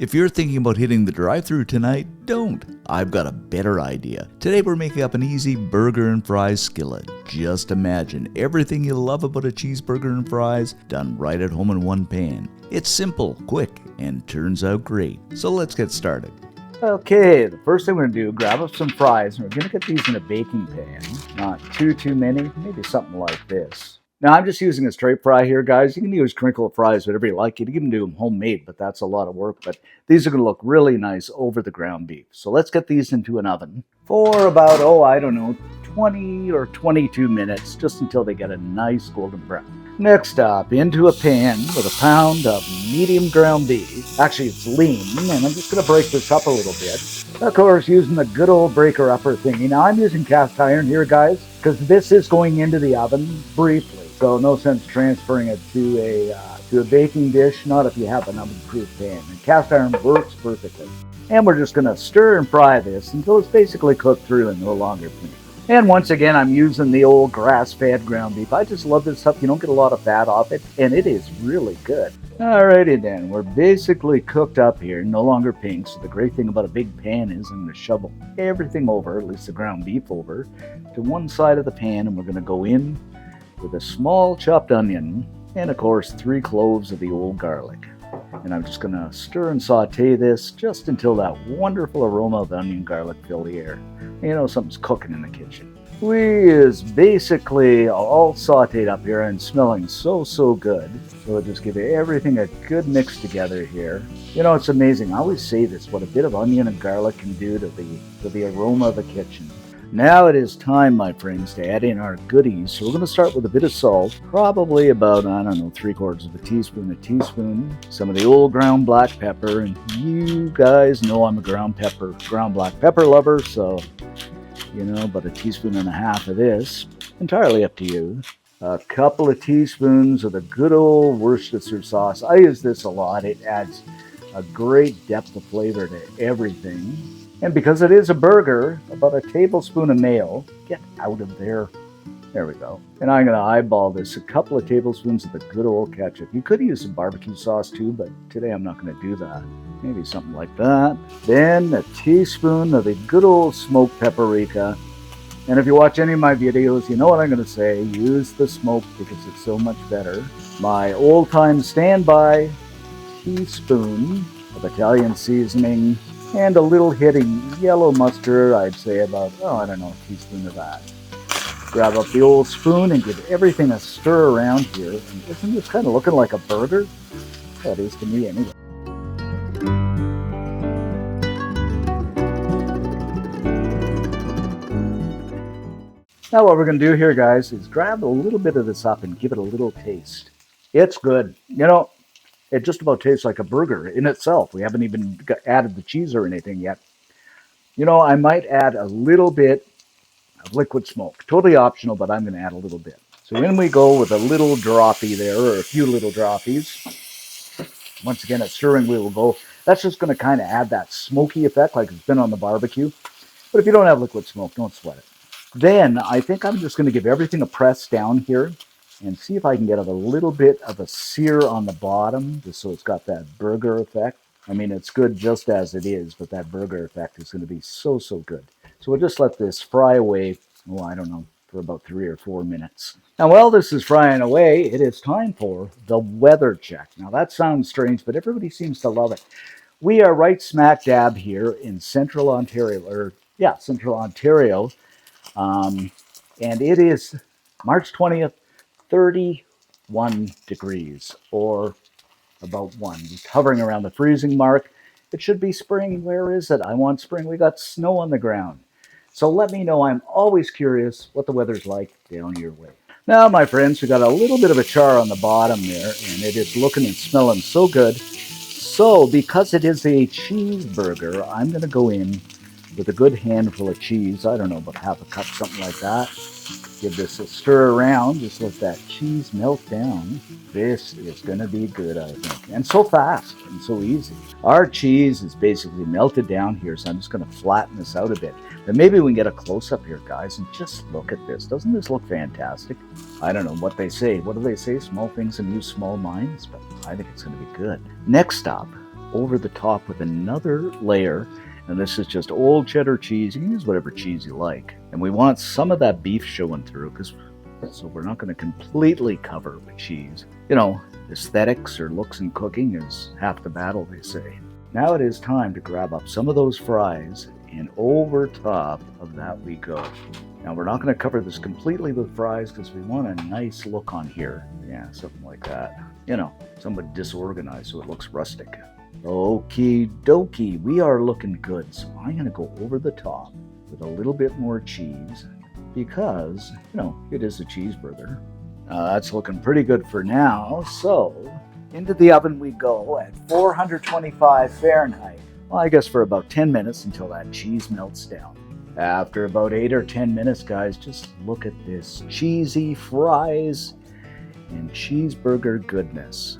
If you're thinking about hitting the drive-thru tonight, don't. I've got a better idea. Today we're making up an easy burger and fries skillet. Just imagine everything you love about a cheeseburger and fries done right at home in one pan. It's simple, quick, and turns out great. So let's get started. Okay, the first thing we're going to do, grab up some fries, and we're going to get these in a baking pan. Not too many, maybe something like this. Now, I'm just using a straight fry here, guys. You can use crinkle fries, whatever you like. You can even do them homemade, but that's a lot of work. But these are going to look really nice over the ground beef. So let's get these into an oven for about, 20 or 22 minutes, just until they get a nice golden brown. Next up, into a pan with a pound of medium ground beef. Actually, it's lean, and I'm just going to break this up a little bit. Of course, using the good old breaker upper thingy. Now, I'm using cast iron here, guys, because this is going into the oven briefly. So no sense transferring it to a baking dish, not if you have an oven-proof pan. And cast iron works perfectly. And we're just going to stir and fry this until it's basically cooked through and no longer pink. And once again, I'm using the old grass-fed ground beef. I just love this stuff. You don't get a lot of fat off it, and it is really good. Alrighty then, we're basically cooked up here, no longer pink. So the great thing about a big pan is I'm going to shovel everything over, at least the ground beef over, to one side of the pan, and we're going to go in with a small chopped onion, and of course 3 cloves of the old garlic. And I'm just going to stir and saute this just until that wonderful aroma of onion garlic fill the air. You know, something's cooking in the kitchen. We is basically all sauteed up here and smelling so good. So we'll just give everything a good mix together here. You know, it's amazing. I always say this, what a bit of onion and garlic can do to the aroma of the kitchen. Now it is time, my friends, to add in our goodies. So we're going to start with a bit of salt, probably about, 3/4 of a teaspoon, some of the old ground black pepper, and you guys know I'm a ground black pepper lover, so, about 1.5 teaspoons of this, entirely up to you. A couple of teaspoons of the good old Worcestershire sauce. I use this a lot. It adds a great depth of flavor to everything. And because it is a burger, about 1 tablespoon of mayo. Get out of there. There we go. And I'm going to eyeball this. A couple of tablespoons of the good old ketchup. You could use some barbecue sauce too, but today I'm not going to do that. Maybe something like that. Then 1 teaspoon of the good old smoked paprika. And if you watch any of my videos, you know what I'm going to say. Use the smoke because it's so much better. My old-time standby teaspoon of Italian seasoning. And a little hit of yellow mustard, I'd say about, a teaspoon of that. Grab up the old spoon and give everything a stir around here. And isn't this kind of looking like a burger? That is to me anyway. Now what we're going to do here, guys, is grab a little bit of this up and give it a little taste. It's good. It just about tastes like a burger in itself. We haven't even added the cheese or anything yet. I might add a little bit of liquid smoke. Totally optional, but I'm going to add a little bit. So in we go with a little droppy there, or a few little droppies. Once again, at stirring we will go. That's just going to kind of add that smoky effect like it's been on the barbecue. But if you don't have liquid smoke, don't sweat it. Then I think I'm just going to give everything a press down here. And see if I can get a little bit of a sear on the bottom, just so it's got that burger effect. I mean, it's good just as it is, but that burger effect is going to be so good. So we'll just let this fry away, for about 3 or 4 minutes. Now, while this is frying away, it is time for the weather check. Now, that sounds strange, but everybody seems to love it. We are right smack dab here in Central Ontario, and it is March 20th. 31 degrees, or about 1. Just hovering around the freezing mark. It should be spring. Where is it? I want spring. We got snow on the ground. So let me know. I'm always curious what the weather's like down your way. Now, my friends, we got a little bit of a char on the bottom there, and it is looking and smelling so good. So, because it is a cheeseburger, I'm going to go in with a good handful of cheese. I don't know, about 1/2 cup, something like that. Give this a stir around. Just let that cheese melt down. This is going to be good, I think. And so fast and so easy. Our cheese is basically melted down here, so I'm just going to flatten this out a bit. Then maybe we can get a close-up here, guys, and just look at this. Doesn't this look fantastic? I don't know what they say. What do they say? Small things amuse small minds? But I think it's going to be good. Next up, over the top with another layer. And this is just old cheddar cheese. You can use whatever cheese you like. And we want some of that beef showing through, so we're not going to completely cover with cheese. You know, aesthetics or looks in cooking is half the battle, they say. Now it is time to grab up some of those fries, and over top of that we go. Now we're not going to cover this completely with fries because we want a nice look on here. Yeah, something like that. You know, somewhat disorganized so it looks rustic. Okie dokie, we are looking good. So I'm going to go over the top with a little bit more cheese because, you know, it is a cheeseburger. That's looking pretty good for now. So into the oven we go at 425 Fahrenheit. Well, I guess for about 10 minutes until that cheese melts down. After about 8 or 10 minutes, guys, just look at this cheesy fries and cheeseburger goodness.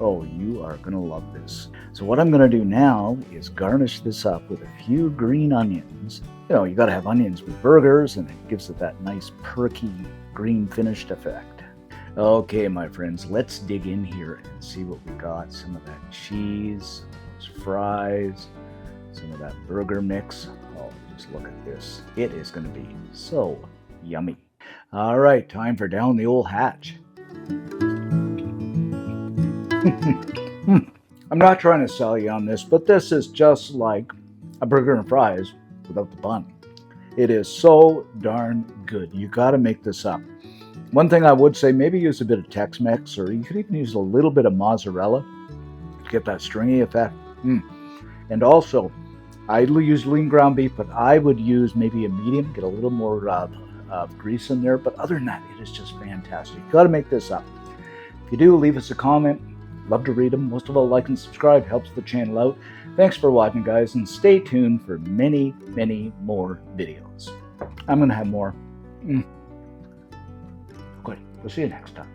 Oh, you are going to love this. So what I'm going to do now is garnish this up with a few green onions. You know, you got to have onions with burgers, and it gives it that nice perky green finished effect. Okay, my friends, let's dig in here and see what we got. Some of that cheese, those fries, some of that burger mix. Oh, just look at this. It is going to be so yummy. All right, time for down the old hatch. I'm not trying to sell you on this, but this is just like a burger and fries without the bun. It is so darn good. You got to make this up. One thing I would say, maybe use a bit of Tex-Mex, or you could even use a little bit of mozzarella to get that stringy effect. And also, I use lean ground beef, but I would use maybe a medium, get a little more grease in there. But other than that, it is just fantastic. You got to make this up. If you do, leave us a comment. Love to read them. Most of all, like and subscribe. Helps the channel out. Thanks for watching, guys, and stay tuned for many, many more videos. I'm going to have more. Good. We'll see you next time.